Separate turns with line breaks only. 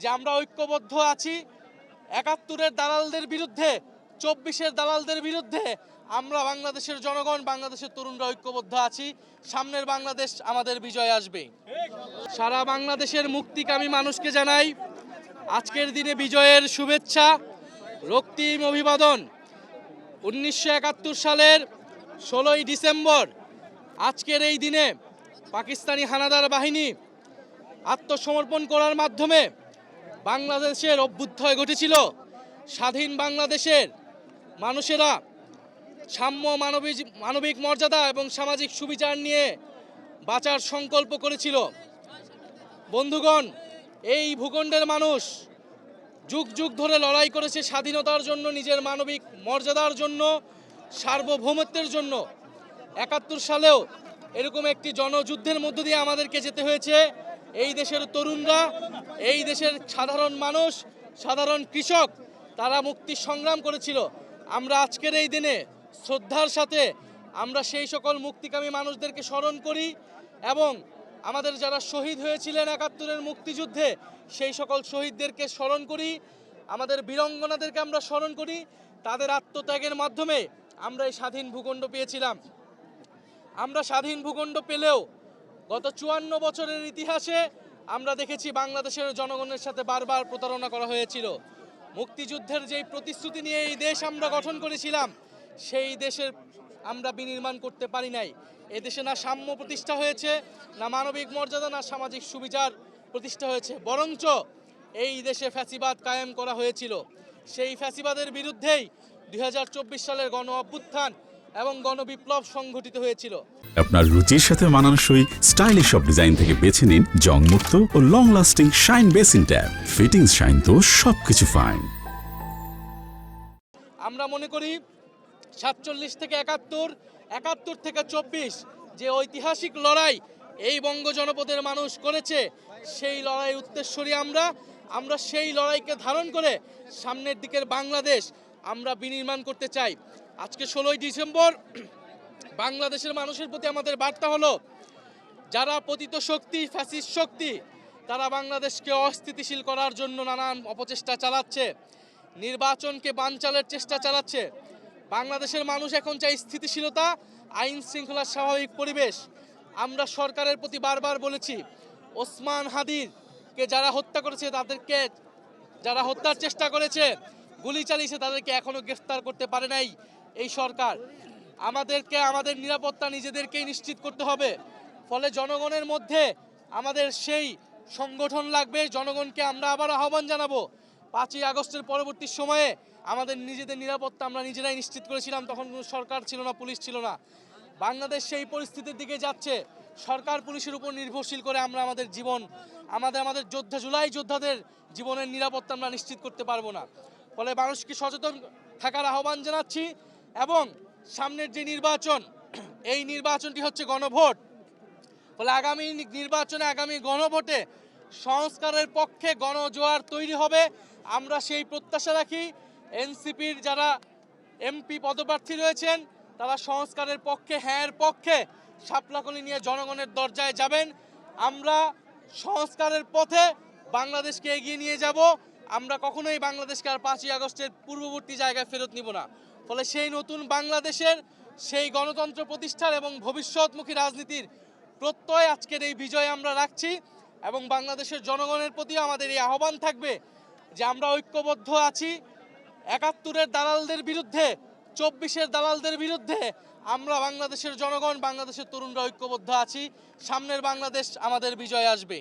যে আমরা ঐক্যবদ্ধ আছি ৭১-এর দালালদের বিরুদ্ধে, ২৪-এর দালালদের বিরুদ্ধে। আমরা বাংলাদেশের জনগণ, বাংলাদেশের তরুণরা ঐক্যবদ্ধ আছি। সামনের বাংলাদেশ আমাদের বিজয় আসবে। সারা বাংলাদেশের মুক্তিকামী মানুষকে জানাই আজকের দিনে বিজয়ের শুভেচ্ছা, রক্তিম অভিবাদন। ১৯৭১ সালের ১৬ই ডিসেম্বর আজকের এই দিনে পাকিস্তানি হানাদার বাহিনী আত্মসমর্পণ করার মাধ্যমে বাংলাদেশের অভ্যুদয় ঘটেছিল। স্বাধীন বাংলাদেশের মানুষেরা সাম্য, মানবিক মর্যাদা এবং সামাজিক সুবিচার নিয়ে বাঁচার সংকল্প করেছিল। বন্ধুগণ, এই ভূখণ্ডের মানুষ যুগ যুগ ধরে লড়াই করেছে স্বাধীনতার জন্য, নিজের মানবিক মর্যাদার জন্য, সার্বভৌমত্বের জন্য। ৭১ সালেও এরকম একটি জনযুদ্ধের মধ্য দিয়ে আমাদেরকে যেতে হয়েছে। এই দেশের তরুণরা, এই দেশের সাধারণ মানুষ, সাধারণ কৃষক, তারা মুক্তি সংগ্রাম করেছিল। আমরা আজকের এই দিনে শ্রদ্ধার সাথে আমরা সেই সকল মুক্তিকামী মানুষদেরকে স্মরণ করি এবং আমাদের যারা শহীদ হয়েছিলেন ৭১-এর মুক্তিযুদ্ধে সেই সকল শহীদদেরকে স্মরণ করি, আমাদের বীরাঙ্গনাদেরকে আমরা স্মরণ করি। তাদের আত্মত্যাগের মাধ্যমে আমরা এই স্বাধীন ভূখণ্ড পেয়েছিলাম। আমরা স্বাধীন ভূখণ্ড পেলেও গত ৫৪ বছরের ইতিহাসে আমরা দেখেছি বাংলাদেশের জনগণের সাথে বারবার প্রতারণা করা হয়েছিল। মুক্তিযুদ্ধের যেই প্রতিশ্রুতি নিয়ে এই দেশ আমরা গঠন করেছিলাম, সেই দেশের আমরা বিনির্মাণ করতে পারি নাই। এদেশে না সাম্য প্রতিষ্ঠা হয়েছে, না মানবিক মর্যাদা, না সামাজিক সুবিচার প্রতিষ্ঠা হয়েছে, বরঞ্চ এই দেশে ফ্যাসিবাদ কায়েম করা হয়েছিল। সেই ফ্যাসিবাদের বিরুদ্ধেই ২০২৪ সালের গণ অভ্যুত্থান এবং গণবিপ্লব সংঘটিত হয়েছিল।
আপনার রুচির সাথে মানানসই স্টাইলিশ সব ডিজাইন থেকে বেছে নিন জংমুক্ত ও long lasting shine basin tap. Fittings shine তো সবকিছু ফাইন।
আমরা মনে করি ৪৭ থেকে ৭১, ৭১ থেকে ২৪ যে ঐতিহাসিক লড়াই এই বঙ্গ জনপদের মানুষ করেছে, সেই লড়াই উত্তরসূরি আমরা সেই লড়াইকে ধারণ করে সামনের দিকের বাংলাদেশ আমরা বিনির্মাণ করতে চাই। আজকে ১৬ই ডিসেম্বর বাংলাদেশের মানুষের প্রতি আমাদের বার্তা হলো, যারা পতিত শক্তি, ফ্যাসিস্ট শক্তি, তারা বাংলাদেশকে অস্থিতিশীল করার জন্য নানান অপচেষ্টা চালাচ্ছে, নির্বাচনকে বানচালের চেষ্টা চালাচ্ছে। বাংলাদেশের মানুষ এখন চাই স্থিতিশীলতা, আইন শৃঙ্খলার স্বাভাবিক পরিবেশ। আমরা সরকারের প্রতি বারবার বলেছি, ওসমান হাদিকে যারা হত্যা করেছে, তাদেরকে যারা হত্যার চেষ্টা করেছে, গুলি চালিয়েছে, তাদেরকে এখনো গ্রেফতার করতে পারে নাই এই সরকার। আমাদেরকে আমাদের নিরাপত্তা নিজেদেরকেই নিশ্চিত করতে হবে। ফলে জনগণের মধ্যে আমাদের সেই সংগঠন লাগবে। জনগণকে আমরা আবার আহ্বান জানাবো, ৫ই আগস্টের পরবর্তী সময়ে আমাদের নিজেদের নিরাপত্তা আমরা নিজেরাই নিশ্চিত করেছিলাম, তখন কোনো সরকার ছিল না, পুলিশ ছিল না। বাংলাদেশ সেই পরিস্থিতির দিকে যাচ্ছে, সরকার পুলিশের উপর নির্ভরশীল করে আমরা আমাদের জীবন, আমাদের যোদ্ধা, জুলাই যোদ্ধাদের জীবনের নিরাপত্তা আমরা নিশ্চিত করতে পারবো না। ফলে মানুষকে সচেতন থাকার আহ্বান জানাচ্ছি এবং সামনের যে নির্বাচন, এই নির্বাচনটি হচ্ছে গণভোট। ফলে আগামী নির্বাচনে, আগামী গণভোটে সংস্কারের পক্ষে গণজোয়ার তৈরি হবে। আমরা সেই প্রত্যাশা রাখি। এনসিপির যারা এমপি পদপ্রার্থী রয়েছেন, তারা সংস্কারের পক্ষে, হ্যাঁর পক্ষে শাপলাকলি নিয়ে জনগণের দরজায় যাবেন। আমরা সংস্কারের পথে বাংলাদেশকে এগিয়ে নিয়ে যাব। আমরা কখনোই বাংলাদেশকে আর ৫ই আগস্টের পূর্ববর্তী জায়গায় ফেরত নিব না। ফলে সেই নতুন বাংলাদেশের, সেই গণতন্ত্র প্রতিষ্ঠার এবং ভবিষ্যৎমুখী রাজনীতির প্রত্যয় আজকের এই বিজয় আমরা রাখছি। এবং বাংলাদেশের জনগণের প্রতি আমাদের এই আহ্বান থাকবে যে আমরা ঐক্যবদ্ধ আছি ৭১-এর দালালদের বিরুদ্ধে, ২৪-এর দালালদের বিরুদ্ধে। আমরা বাংলাদেশের জনগণ, বাংলাদেশের তরুণরা ঐক্যবদ্ধ আছি। সামনের বাংলাদেশ আমাদের বিজয় আসবে।